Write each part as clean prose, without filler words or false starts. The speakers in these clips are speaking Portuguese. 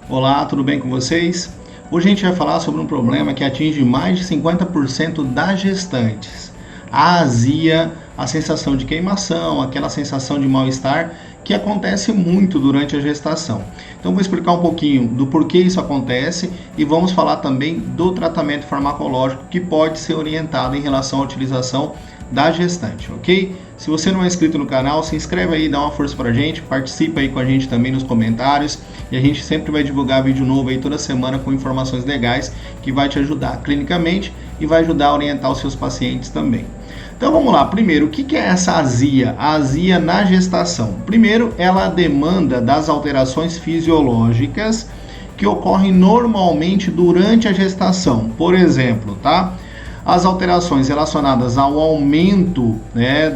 Olá, tudo bem com vocês? Hoje a gente vai falar sobre um problema que atinge mais de 50% das gestantes. A azia, a sensação de queimação, aquela sensação de mal-estar que acontece muito durante a gestação. Então vou explicar um pouquinho do porquê isso acontece e vamos falar também do tratamento farmacológico que pode ser orientado em relação à utilização da gestante, ok? Se você não é inscrito no canal, se inscreve aí, dá uma força pra gente, participa aí com a gente também nos comentários e a gente sempre vai divulgar vídeo novo aí toda semana com informações legais que vai te ajudar clinicamente e vai ajudar a orientar os seus pacientes também. Então vamos lá, primeiro, o que é essa azia? A azia na gestação. Primeiro, ela demanda das alterações fisiológicas que ocorrem normalmente durante a gestação. Por exemplo, tá? As alterações relacionadas ao aumento,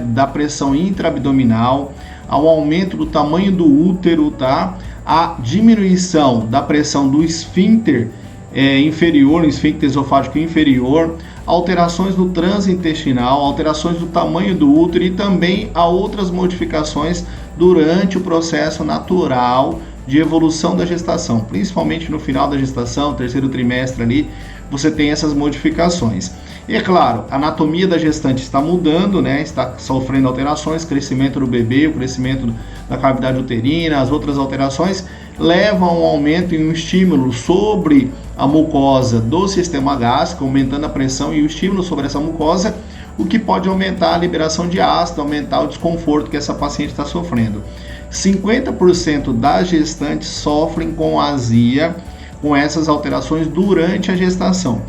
da pressão intraabdominal, ao aumento do tamanho do útero, tá? A diminuição da pressão do esfíncter inferior, esfíncter esofágico inferior, alterações no trânsito intestinal, alterações do tamanho do útero e também há outras modificações durante o processo natural de evolução da gestação, principalmente no final da gestação, terceiro trimestre ali, você tem essas modificações. E é claro, a anatomia da gestante está mudando, está sofrendo alterações, crescimento do bebê, o crescimento da cavidade uterina, as outras alterações levam a um aumento e um estímulo sobre a mucosa do sistema gástrico, aumentando a pressão e o estímulo sobre essa mucosa, o que pode aumentar a liberação de ácido, aumentar o desconforto que essa paciente está sofrendo. 50% das gestantes sofrem com azia, com essas alterações durante a gestação.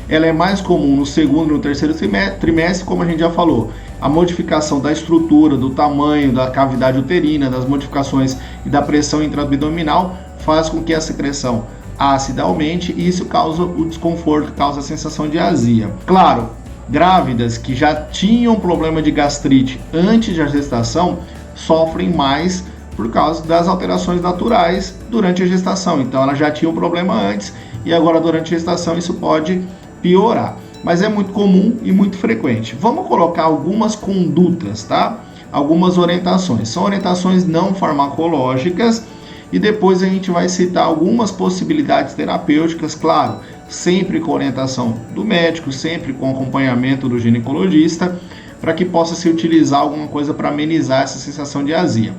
Ela é mais comum no segundo e no terceiro trimestre, como a gente já falou. A modificação da estrutura, do tamanho, da cavidade uterina, das modificações e da pressão intraabdominal faz com que a secreção ácida aumente e isso causa o desconforto, causa a sensação de azia. Claro, grávidas que já tinham problema de gastrite antes da gestação sofrem mais por causa das alterações naturais durante a gestação. Então ela já tinha um problema antes e agora durante a gestação isso pode piorar. Mas é muito comum e muito frequente. Vamos colocar algumas condutas, tá? Algumas orientações. São orientações não farmacológicas e depois a gente vai citar algumas possibilidades terapêuticas, claro, sempre com orientação do médico, sempre com acompanhamento do ginecologista, para que possa se utilizar alguma coisa para amenizar essa sensação de azia.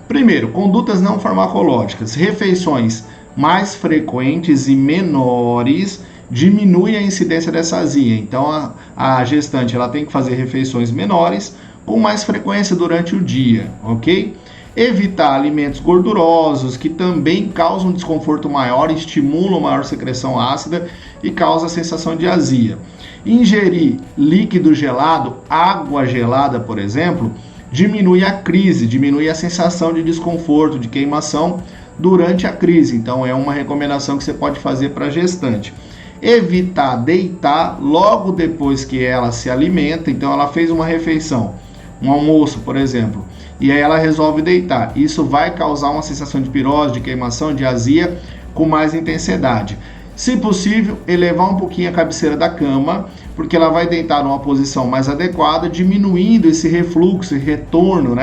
Primeiro, condutas não farmacológicas. Refeições mais frequentes e menores diminui a incidência dessa azia. Então, a gestante ela tem que fazer refeições menores com mais frequência durante o dia, ok? Evitar alimentos gordurosos que também causam desconforto maior, estimulam maior secreção ácida e causam a sensação de azia. Ingerir líquido gelado, água gelada, por exemplo, diminui a crise, diminui a sensação de desconforto, de queimação durante a crise. Então é uma recomendação que você pode fazer para a gestante. Evitar deitar logo depois que ela se alimenta. Então ela fez uma refeição, um almoço, por exemplo, e aí ela resolve deitar. Isso vai causar uma sensação de pirose, de queimação, de azia com mais intensidade. Se possível, elevar um pouquinho a cabeceira da cama, porque ela vai deitar numa posição mais adequada, diminuindo esse refluxo, esse retorno,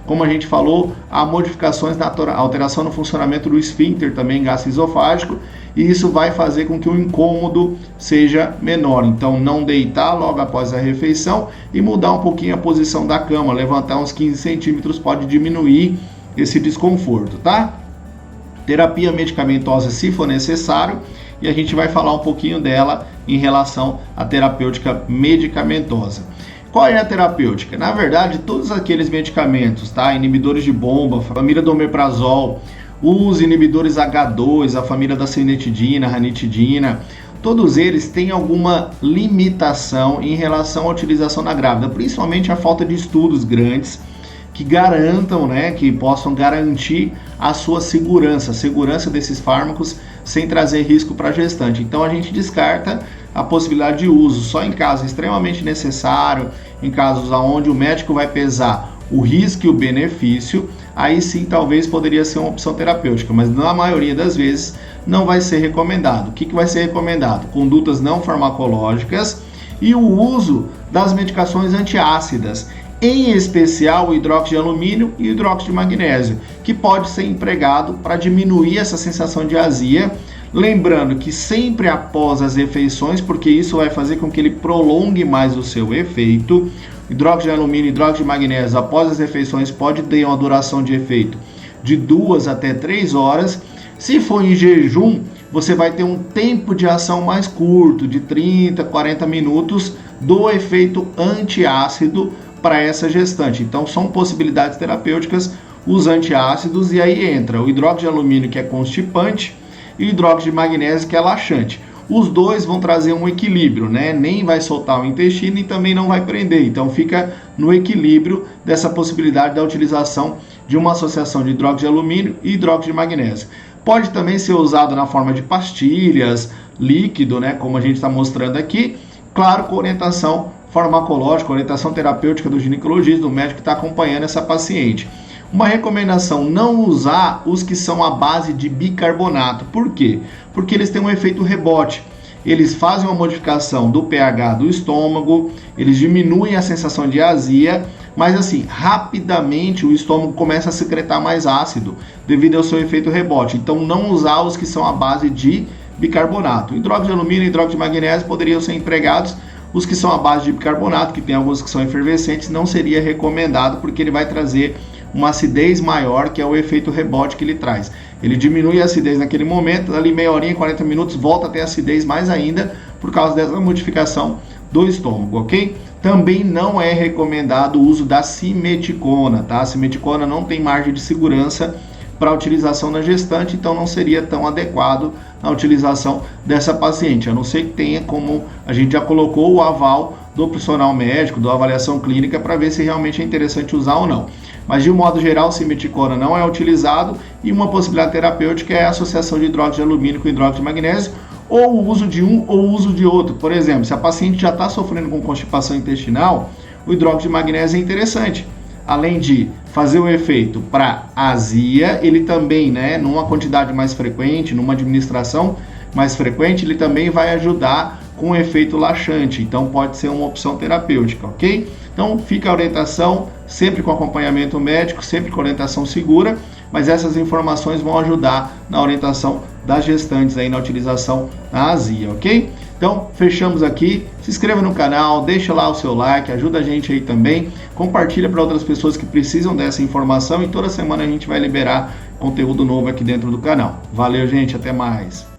Como a gente falou, há modificações na alteração no funcionamento do esfíncter, também gastroesofágico, e isso vai fazer com que o incômodo seja menor. Então, não deitar logo após a refeição e mudar um pouquinho a posição da cama, levantar uns 15 centímetros pode diminuir esse desconforto, tá? Terapia medicamentosa se for necessário, e a gente vai falar um pouquinho dela em relação à terapêutica medicamentosa. Qual é a terapêutica? Na verdade, todos aqueles medicamentos, tá? Inibidores de bomba, a família do omeprazol, os inibidores H2, a família da cinetidina, ranitidina, todos eles têm alguma limitação em relação à utilização na grávida, principalmente a falta de estudos grandes que garantam, que possam garantir a sua segurança, a segurança desses fármacos sem trazer risco para a gestante. Então a gente descarta a possibilidade de uso só em caso extremamente necessário, em casos onde o médico vai pesar o risco e o benefício, aí sim talvez poderia ser uma opção terapêutica, mas na maioria das vezes não vai ser recomendado. O que vai ser recomendado? Condutas não farmacológicas e o uso das medicações antiácidas. em especial o hidróxido de alumínio e o hidróxido de magnésio, que pode ser empregado para diminuir essa sensação de azia. Lembrando que sempre após as refeições, porque isso vai fazer com que ele prolongue mais o seu efeito. Hidróxido de alumínio e hidróxido de magnésio após as refeições pode ter uma duração de efeito de 2 até 3 horas. Se for em jejum, você vai ter um tempo de ação mais curto, de 30, 40 minutos, do efeito antiácido para essa gestante. Então são possibilidades terapêuticas os antiácidos, e aí entra o hidróxido de alumínio, que é constipante, e o hidróxido de magnésio, que é laxante. Os dois vão trazer um equilíbrio, né? Nem vai soltar o intestino e também não vai prender. Então fica no equilíbrio dessa possibilidade da utilização de uma associação de hidróxido de alumínio e hidróxido de magnésio. Pode também ser usado na forma de pastilhas, líquido, né? Como a gente está mostrando aqui. Claro, com orientação farmacológica, orientação terapêutica do ginecologista, do médico que está acompanhando essa paciente. Uma recomendação: não usar os que são à base de bicarbonato. Por quê? Porque eles têm um efeito rebote. Eles fazem uma modificação do pH do estômago, eles diminuem a sensação de azia, mas assim, rapidamente o estômago começa a secretar mais ácido devido ao seu efeito rebote. Então não usar os que são à base de bicarbonato. Hidróxido de alumínio e hidróxido de magnésio poderiam ser empregados. Os que são à base de bicarbonato, que tem alguns que são efervescentes, não seria recomendado, porque ele vai trazer uma acidez maior, que é o efeito rebote que ele traz. Ele diminui a acidez naquele momento, ali meia horinha, 40 minutos, volta a ter acidez mais ainda, por causa dessa modificação do estômago, ok? Também não é recomendado o uso da simeticona, tá? A simeticona não tem margem de segurança para utilização na gestante, então não seria tão adequado a utilização dessa paciente, a não ser que tenha, como a gente já colocou, o aval do profissional médico, da avaliação clínica, para ver se realmente é interessante usar ou não. Mas de um modo geral, simeticona não é utilizado, e uma possibilidade terapêutica é a associação de hidróxido de alumínio com hidróxido de magnésio, ou o uso de um ou o uso de outro. Por exemplo, se a paciente já está sofrendo com constipação intestinal, o hidróxido de magnésio é interessante. Além de fazer o efeito para azia, ele também, né, numa quantidade mais frequente, numa administração mais frequente, ele também vai ajudar com o efeito laxante. Então pode ser uma opção terapêutica, ok? Então fica a orientação, sempre com acompanhamento médico, sempre com orientação segura, mas essas informações vão ajudar na orientação das gestantes aí na utilização na azia, ok? Então, fechamos aqui. Se inscreva no canal, deixa lá o seu like, ajuda a gente aí também. Compartilha para outras pessoas que precisam dessa informação, e toda semana a gente vai liberar conteúdo novo aqui dentro do canal. Valeu, gente, até mais.